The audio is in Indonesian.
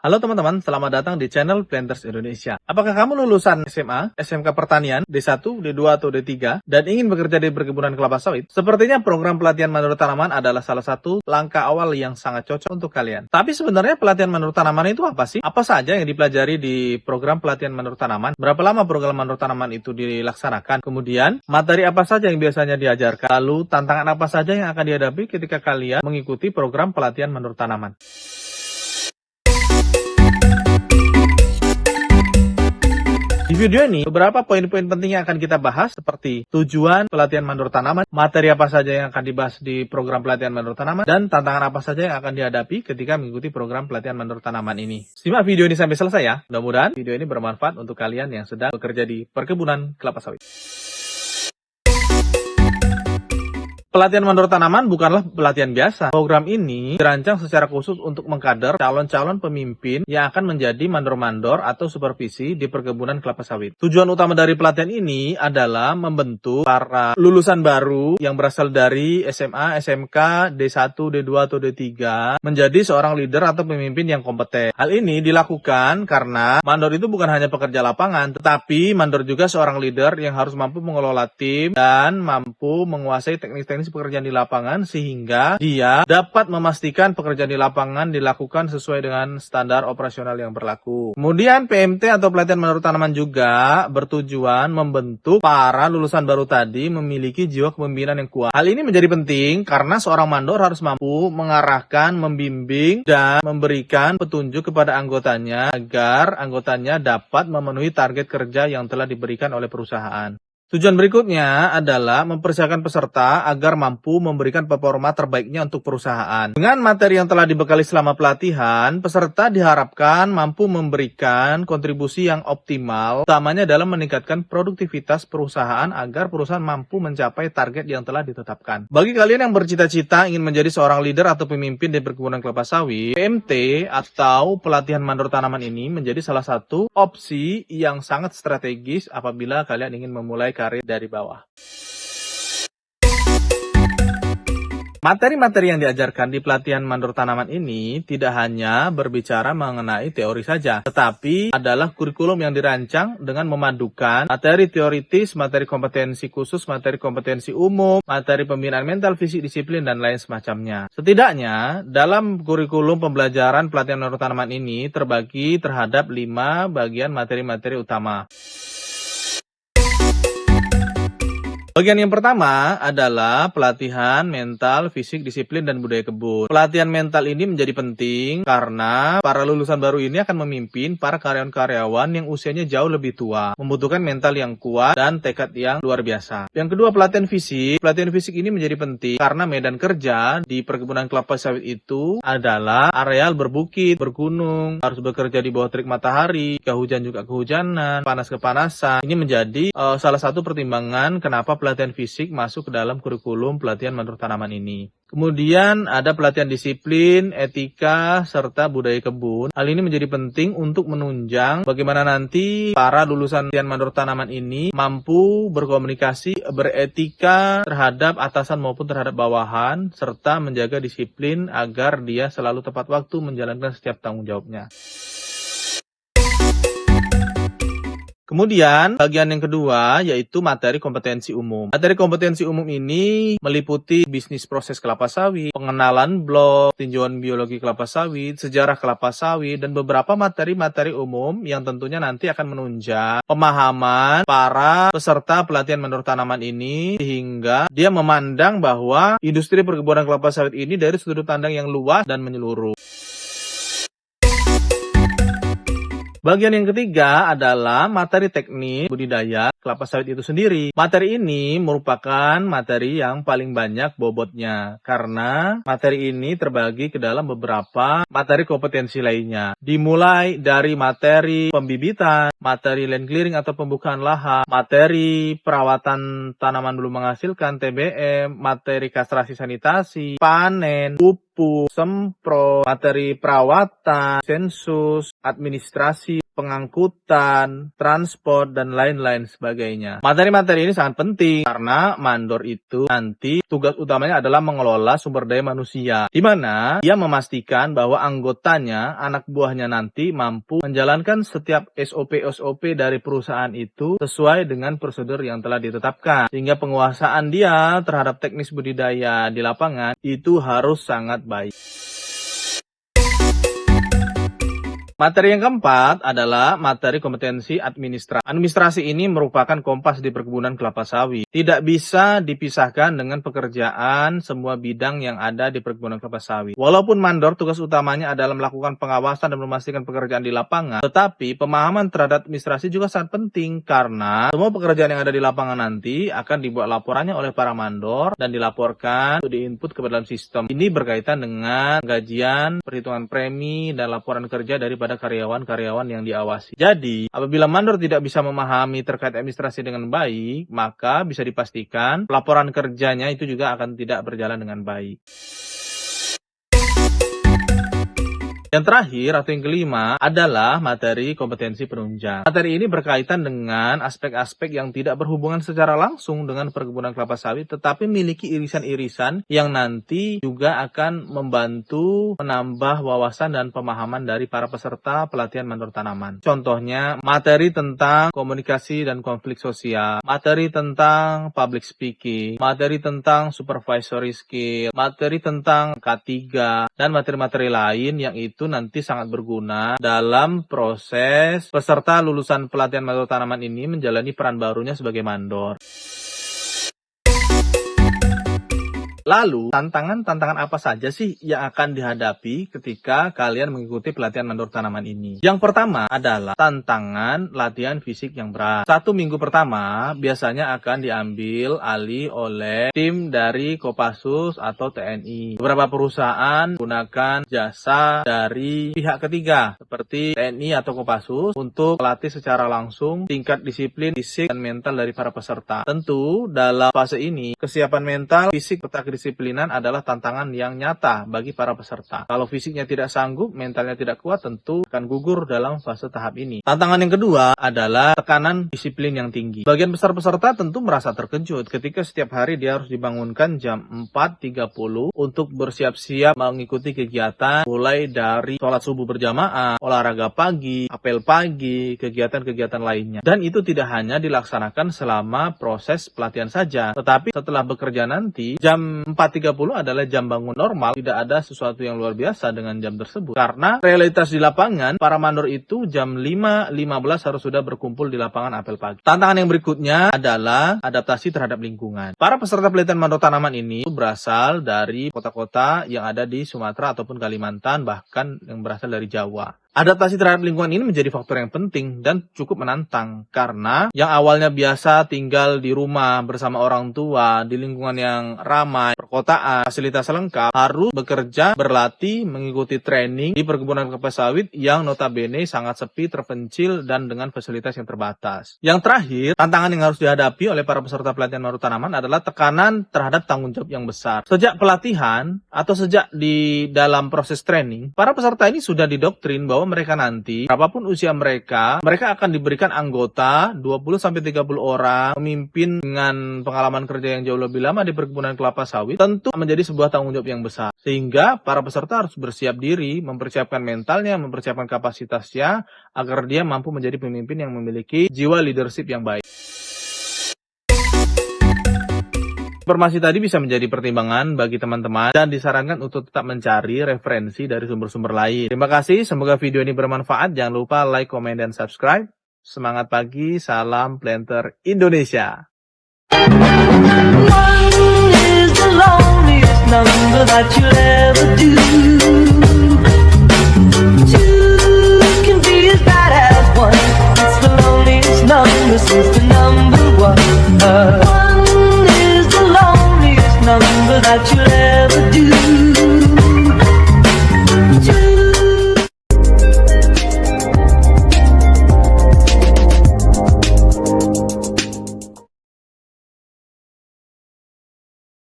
Halo teman-teman, selamat datang di channel Planters Indonesia. Apakah kamu lulusan SMA, SMK Pertanian, D1, D2, atau D3, dan ingin bekerja di perkebunan kelapa sawit? Sepertinya program pelatihan menurut tanaman adalah salah satu langkah awal yang sangat cocok untuk kalian. Tapi sebenarnya pelatihan menurut tanaman itu apa sih? Apa saja yang dipelajari di program pelatihan menurut tanaman? Berapa lama program menurut tanaman itu dilaksanakan? Kemudian, materi apa saja yang biasanya diajarkan? Lalu, tantangan apa saja yang akan dihadapi ketika kalian mengikuti program pelatihan menurut tanaman? Di video ini, beberapa poin-poin penting yang akan kita bahas seperti tujuan pelatihan menurut tanaman, materi apa saja yang akan dibahas di program pelatihan menurut tanaman, dan tantangan apa saja yang akan dihadapi ketika mengikuti program pelatihan menurut tanaman ini. Simak video ini sampai selesai ya. Mudah-mudahan video ini bermanfaat untuk kalian yang sedang bekerja di perkebunan kelapa sawit. Pelatihan menurut tanaman bukanlah pelatihan biasa. Program ini dirancang secara khusus untuk mengkader calon-calon pemimpin yang akan menjadi mandor-mandor atau supervisi di perkebunan kelapa sawit. Tujuan utama dari pelatihan ini adalah membentuk para lulusan baru yang berasal dari SMA, SMK, D1, D2, atau D3 menjadi seorang leader atau pemimpin yang kompeten. Hal ini dilakukan karena mandor itu bukan hanya pekerja lapangan, tetapi mandor juga seorang leader yang harus mampu mengelola tim dan mampu menguasai teknis-teknis pekerjaan di lapangan sehingga dia dapat memastikan pekerjaan di lapangan dilakukan sesuai dengan standar operasional yang berlaku. Kemudian PMT atau pelatihan menurut tanaman juga bertujuan membentuk para lulusan baru tadi memiliki jiwa kepemimpinan yang kuat. Hal ini menjadi penting karena seorang mandor harus mampu mengarahkan, membimbing, dan memberikan petunjuk kepada anggotanya agar anggotanya dapat memenuhi target kerja yang telah diberikan oleh perusahaan. Tujuan berikutnya adalah mempersiapkan peserta agar mampu memberikan performa terbaiknya untuk perusahaan. Dengan materi yang telah dibekali selama pelatihan, peserta diharapkan mampu memberikan kontribusi yang optimal, utamanya dalam meningkatkan produktivitas perusahaan agar perusahaan mampu mencapai target yang telah ditetapkan. Bagi kalian yang bercita-cita ingin menjadi seorang leader atau pemimpin di perkebunan kelapa sawit, PMT atau pelatihan mandor tanaman ini menjadi salah satu opsi yang sangat strategis apabila kalian ingin memulai karir dari bawah. Materi-materi yang diajarkan di pelatihan mandor tanaman ini tidak hanya berbicara mengenai teori saja, tetapi adalah kurikulum yang dirancang dengan memadukan materi teoritis, materi kompetensi khusus, materi kompetensi umum, materi pembinaan mental, fisik, disiplin, dan lain semacamnya. Setidaknya, dalam kurikulum pembelajaran pelatihan mandor tanaman ini terbagi terhadap 5 bagian materi-materi utama. Bagian yang pertama adalah pelatihan mental, fisik, disiplin, dan budaya kebun. Pelatihan mental ini menjadi penting karena para lulusan baru ini akan memimpin para karyawan-karyawan yang usianya jauh lebih tua, membutuhkan mental yang kuat dan tekad yang luar biasa. Yang kedua, pelatihan fisik. Pelatihan fisik ini menjadi penting karena medan kerja di perkebunan kelapa sawit itu adalah areal berbukit, bergunung, harus bekerja di bawah terik matahari, kehujan juga kehujanan, panas kepanasan. Ini menjadi salah satu pertimbangan kenapa pelatihan fisik masuk ke dalam kurikulum pelatihan menurut tanaman ini. Kemudian ada pelatihan disiplin, etika, serta budaya kebun. Hal ini menjadi penting untuk menunjang bagaimana nanti para lulusan pelatihan menurut tanaman ini mampu berkomunikasi, beretika terhadap atasan maupun terhadap bawahan, serta menjaga disiplin agar dia selalu tepat waktu menjalankan setiap tanggung jawabnya. Kemudian, bagian yang kedua yaitu materi kompetensi umum. Materi kompetensi umum ini meliputi bisnis proses kelapa sawit, pengenalan blok, tinjauan biologi kelapa sawit, sejarah kelapa sawit, dan beberapa materi-materi umum yang tentunya nanti akan menunjang pemahaman para peserta pelatihan menurut tanaman ini sehingga dia memandang bahwa industri perkebunan kelapa sawit ini dari sudut pandang yang luas dan menyeluruh. Bagian yang ketiga adalah materi teknis budidaya kelapa sawit itu sendiri. Materi ini merupakan materi yang paling banyak bobotnya karena materi ini terbagi ke dalam beberapa materi kompetensi lainnya. Dimulai dari materi pembibitan, materi land clearing atau pembukaan lahan, materi perawatan tanaman belum menghasilkan TBM, materi kastrasi sanitasi, panen, pupuk, semprot, materi perawatan, sensus, administrasi, pengangkutan, transport, dan lain-lain sebagainya. Materi-materi ini sangat penting karena mandor itu nanti tugas utamanya adalah mengelola sumber daya manusia, di mana dia memastikan bahwa anggotanya, anak buahnya nanti mampu menjalankan setiap SOP dari perusahaan itu sesuai dengan prosedur yang telah ditetapkan, sehingga penguasaan dia terhadap teknis budidaya di lapangan itu harus sangat baik. Materi yang keempat adalah materi kompetensi administrasi. Administrasi ini merupakan kompas di perkebunan kelapa sawit. Tidak bisa dipisahkan dengan pekerjaan semua bidang yang ada di perkebunan kelapa sawit. Walaupun mandor tugas utamanya adalah melakukan pengawasan dan memastikan pekerjaan di lapangan, tetapi pemahaman terhadap administrasi juga sangat penting karena semua pekerjaan yang ada di lapangan nanti akan dibuat laporannya oleh para mandor dan dilaporkan untuk diinput ke dalam sistem. Ini berkaitan dengan gajian, perhitungan premi, dan laporan kerja daripada karyawan-karyawan yang diawasi. Jadi, apabila mandor tidak bisa memahami terkait administrasi dengan baik, maka bisa dipastikan laporan kerjanya itu juga akan tidak berjalan dengan baik. Yang terakhir atau yang kelima adalah materi kompetensi penunjang. Materi ini berkaitan dengan aspek-aspek yang tidak berhubungan secara langsung dengan perkebunan kelapa sawit, tetapi memiliki irisan-irisan yang nanti juga akan membantu menambah wawasan dan pemahaman dari para peserta pelatihan mandor tanaman. Contohnya, materi tentang komunikasi dan konflik sosial, materi tentang public speaking, materi tentang supervisory skill, materi tentang K3, dan materi-materi lain yang itu nanti sangat berguna dalam proses peserta lulusan pelatihan mandor tanaman ini menjalani peran barunya sebagai mandor. Lalu, tantangan-tantangan apa saja sih yang akan dihadapi ketika kalian mengikuti pelatihan mandor tanaman ini? Yang pertama adalah tantangan latihan fisik yang berat. 1 minggu pertama biasanya akan diambil alih oleh tim dari Kopassus atau TNI. Beberapa perusahaan menggunakan jasa dari pihak ketiga seperti TNI atau Kopassus untuk melatih secara langsung tingkat disiplin fisik dan mental dari para peserta. Tentu dalam fase ini kesiapan mental, fisik, serta kedisiplinan adalah tantangan yang nyata bagi para peserta. Kalau fisiknya tidak sanggup, mentalnya tidak kuat, tentu akan gugur dalam fase tahap ini. Tantangan yang kedua adalah tekanan disiplin yang tinggi. Bagian besar peserta tentu merasa terkejut ketika setiap hari dia harus dibangunkan jam 4.30 untuk bersiap-siap mengikuti kegiatan mulai dari sholat subuh berjamaah, olahraga pagi, apel pagi, kegiatan-kegiatan lainnya. Dan itu tidak hanya dilaksanakan selama proses pelatihan saja, tetapi setelah bekerja nanti, jam 4.30 adalah jam bangun normal, tidak ada sesuatu yang luar biasa dengan jam tersebut. Karena realitas di lapangan, para mandor itu jam 5.15 harus sudah berkumpul di lapangan apel pagi. Tantangan yang berikutnya adalah adaptasi terhadap lingkungan. Para peserta pelatihan mandor tanaman ini berasal dari kota-kota yang ada di Sumatera ataupun Kalimantan, bahkan yang berasal dari Jawa. Adaptasi terhadap lingkungan ini menjadi faktor yang penting dan cukup menantang karena yang awalnya biasa tinggal di rumah bersama orang tua, di lingkungan yang ramai, perkotaan, fasilitas lengkap, harus bekerja, berlatih, mengikuti training di perkebunan kelapa sawit yang notabene sangat sepi, terpencil, dan dengan fasilitas yang terbatas. Yang terakhir, tantangan yang harus dihadapi oleh para peserta pelatihan mandor tanaman adalah tekanan terhadap tanggung jawab yang besar. Sejak pelatihan atau sejak di dalam proses training, para peserta ini sudah didoktrin bahwa mereka nanti, berapapun usia mereka akan diberikan anggota 20-30 orang, memimpin dengan pengalaman kerja yang jauh lebih lama di perkebunan kelapa sawit, tentu menjadi sebuah tanggung jawab yang besar. Sehingga para peserta harus bersiap diri, mempersiapkan mentalnya, mempersiapkan kapasitasnya, agar dia mampu menjadi pemimpin yang memiliki jiwa leadership yang baik. Informasi tadi bisa menjadi pertimbangan bagi teman-teman dan disarankan untuk tetap mencari referensi dari sumber-sumber lain. Terima kasih, semoga video ini bermanfaat. Jangan lupa like, komen, dan subscribe. Semangat pagi, salam planter Indonesia. One can be as bad as one. It's the loneliest number since